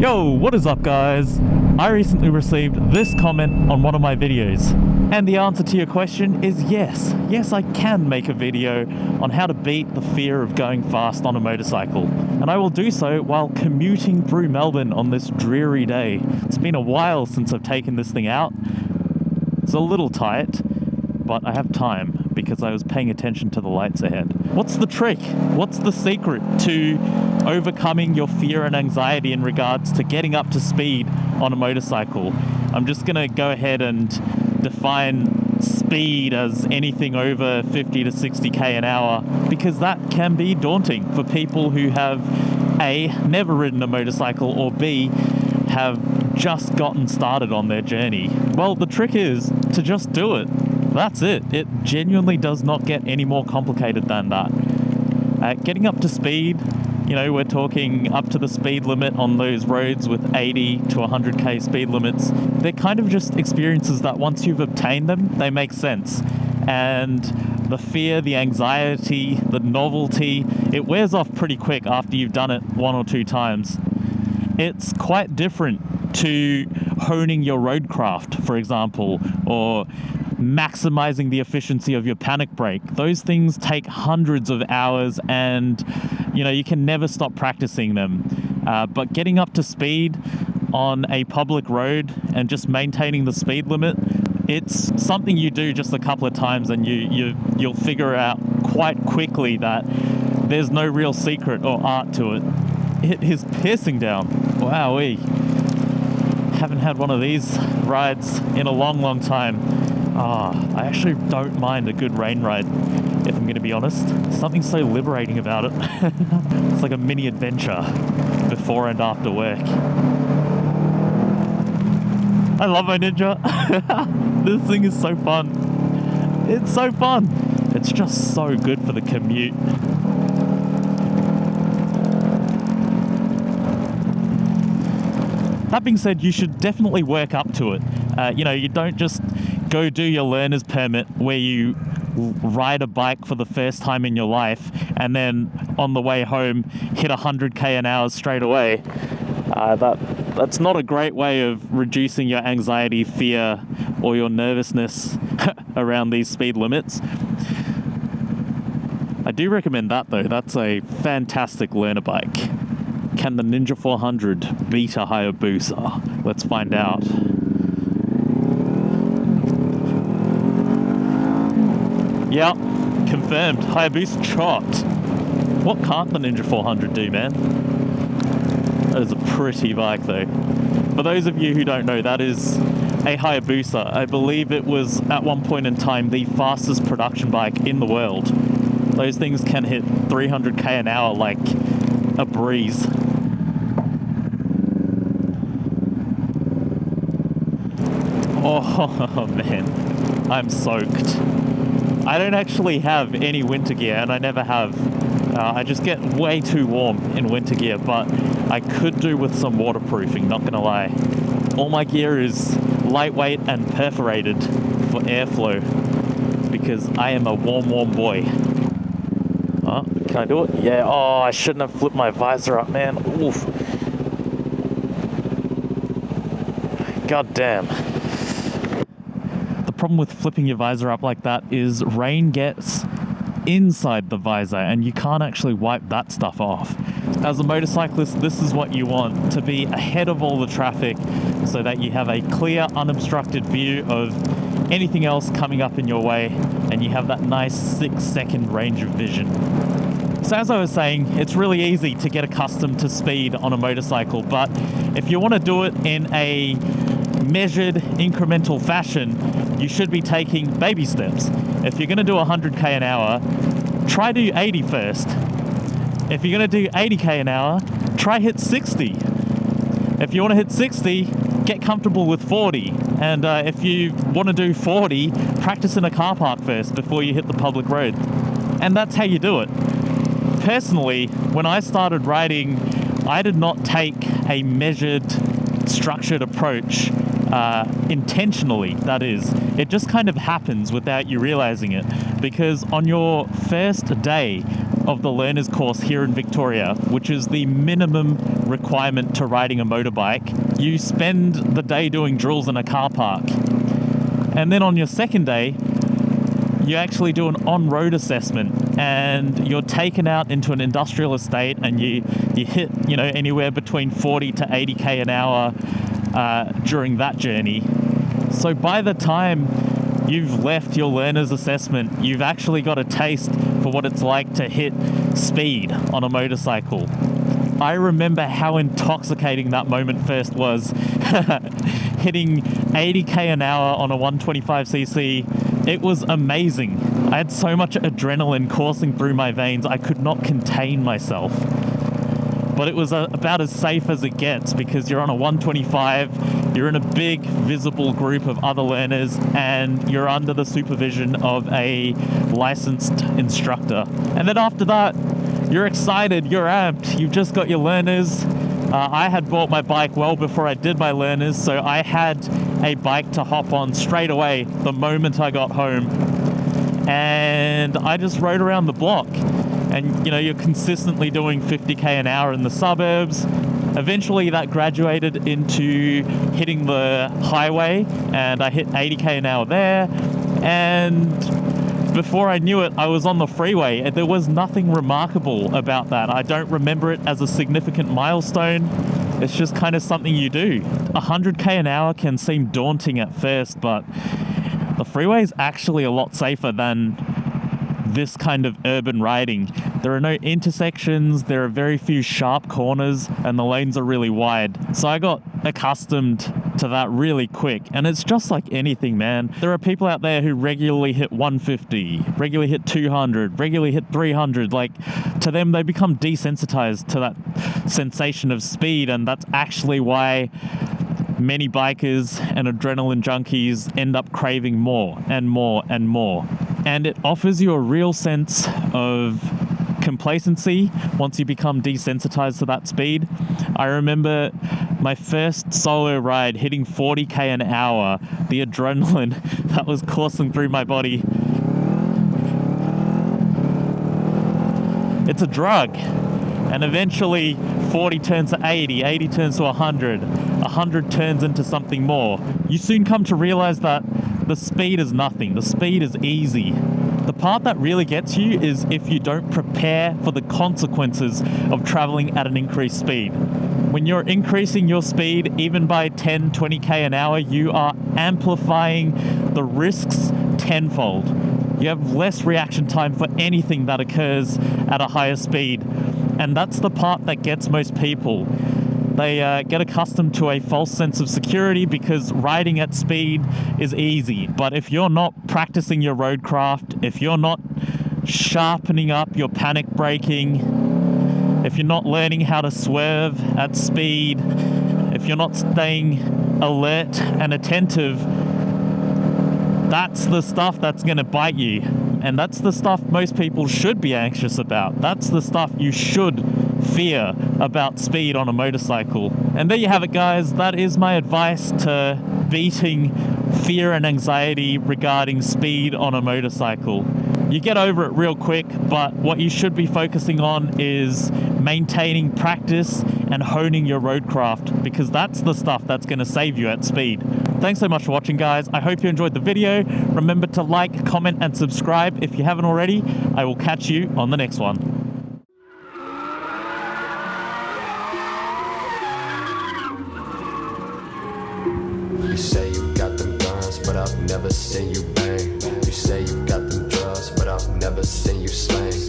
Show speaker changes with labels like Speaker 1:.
Speaker 1: Yo, what is up guys? I recently received this comment on one of my videos, and the answer to your question is yes. Yes, I can make a video on how to beat the fear of going fast on a motorcycle, and I will do so while commuting through Melbourne on this dreary day. It's been a while since I've taken this thing out. It's a little tight, but I have time because I was paying attention to the lights ahead. What's the trick? What's the secret to overcoming your fear and anxiety in regards to getting up to speed on a motorcycle? I'm just gonna go ahead and define speed as anything over 50 to 60k an hour, because that can be daunting for people who have A, never ridden a motorcycle, or B, have just gotten started on their journey. Well, the trick is to just do it. That's it. It genuinely does not get any more complicated than that. Getting up to speed, you know, we're talking up to the speed limit on those roads with 80 to 100k speed limits. They're kind of just experiences that once you've obtained them, they make sense. And the fear, the anxiety, the novelty, it wears off pretty quick after you've done it one or two times. It's quite different to honing your roadcraft, for example, or maximizing the efficiency of your panic brake. Those things take hundreds of hours, and you know, you can never stop practicing them. But getting up to speed on a public road and just maintaining the speed limit, it's something you do just a couple of times, and you'll figure out quite quickly that there's no real secret or art to it. It is piercing down. Wowee. Haven't had one of these rides in a long time. I actually don't mind a good rain ride, if I'm going to be honest. Something so liberating about it. It's like a mini adventure before and after work. I love my Ninja. This thing is so fun. It's so fun. It's just so good for the commute. That being said, you should definitely work up to it. You know, you don't just go do your learner's permit where you ride a bike for the first time in your life and then on the way home hit 100k an hour straight away. That's not a great way of reducing your anxiety, fear, or your nervousness around these speed limits. I do recommend that though. That's a fantastic learner bike. Can the Ninja 400 beat a Hayabusa? Let's find out. Yep, confirmed. Hayabusa chopped. What can't the Ninja 400 do, man? That is a pretty bike though. For those of you who don't know, that is a Hayabusa. I believe it was at one point in time the fastest production bike in the world. Those things can hit 300k an hour like a breeze. Oh man, I'm soaked. I don't actually have any winter gear, and I never have. I just get way too warm in winter gear, but I could do with some waterproofing, not gonna lie. All my gear is lightweight and perforated for airflow, because I am a warm boy. Oh, can I do it? Yeah, oh, I shouldn't have flipped my visor up, man. Oof. God damn. The problem with flipping your visor up like that is rain gets inside the visor and you can't actually wipe that stuff off. As a motorcyclist, this is what you want, to be ahead of all the traffic so that you have a clear, unobstructed view of anything else coming up in your way, and you have that nice 6-second range of vision. So as I was saying, it's really easy to get accustomed to speed on a motorcycle, but if you want to do it in a measured, incremental fashion, you should be taking baby steps. If you're going to do 100k an hour, try do 80 first. If you're going to do 80k an hour, try hit 60. If you want to hit 60, get comfortable with 40. And if you want to do 40, practice in a car park first before you hit the public road. And that's how you do it. Personally, when I started riding, I did not take a measured, structured approach intentionally, that is. It just kind of happens without you realizing it, because on your first day of the learner's course here in Victoria, which is the minimum requirement to riding a motorbike. You spend the day doing drills in a car park. And then on your second day, you actually do an on-road assessment, and you're taken out into an industrial estate, and you hit, you know, anywhere between 40 to 80k an hour during that journey. So by the time you've left your learner's assessment, you've actually got a taste for what it's like to hit speed on a motorcycle. I remember how intoxicating that moment first was. Hitting 80k an hour on a 125cc, it was amazing. I had so much adrenaline coursing through my veins, I could not contain myself. But it was about as safe as it gets, because you're on a 125, you're in a big visible group of other learners, and you're under the supervision of a licensed instructor. And then after that, you're excited, you're amped, you've just got your learners. I had bought my bike well before I did my learners, so I had a bike to hop on straight away the moment I got home. And I just rode around the block. And, you know, you're consistently doing 50k an hour in the suburbs. Eventually that graduated into hitting the highway, and I hit 80k an hour there. And before I knew it, I was on the freeway, and there was nothing remarkable about that. I don't remember it as a significant milestone. It's just kind of something you do. 100k an hour can seem daunting at first, but the freeway is actually a lot safer than this kind of urban riding. There are no intersections, there are very few sharp corners, and the lanes are really wide. So I got accustomed to that really quick, and it's just like anything, man. There are people out there who regularly hit 150, regularly hit 200, regularly hit 300. Like, to them, they become desensitized to that sensation of speed, and that's actually why many bikers and adrenaline junkies end up craving more and more and more. And it offers you a real sense of complacency once you become desensitized to that speed. I remember my first solo ride hitting 40k an hour, the adrenaline that was coursing through my body. It's a drug. And eventually 40 turns to 80, 80 turns to 100, 100 turns into something more. You soon come to realize that the speed is nothing. The speed is easy. The part that really gets you is if you don't prepare for the consequences of traveling at an increased speed. When you're increasing your speed, even by 10, 20k an hour, you are amplifying the risks tenfold. You have less reaction time for anything that occurs at a higher speed. And that's the part that gets most people. They get accustomed to a false sense of security because riding at speed is easy. But if you're not practicing your roadcraft, if you're not sharpening up your panic braking, if you're not learning how to swerve at speed, if you're not staying alert and attentive, that's the stuff that's going to bite you. And that's the stuff most people should be anxious about. That's the stuff you should fear about speed on a motorcycle. And there you have it, guys. That is my advice to beating fear and anxiety regarding speed on a motorcycle. You get over it real quick, but what you should be focusing on is maintaining practice and honing your roadcraft, because that's the stuff that's going to save you at speed. Thanks so much for watching, guys. I hope you enjoyed the video. Remember to like, comment, and subscribe if you haven't already. I will catch you on the next one.
Speaker 2: You say you got them guns, but I've never seen you bang. You say you got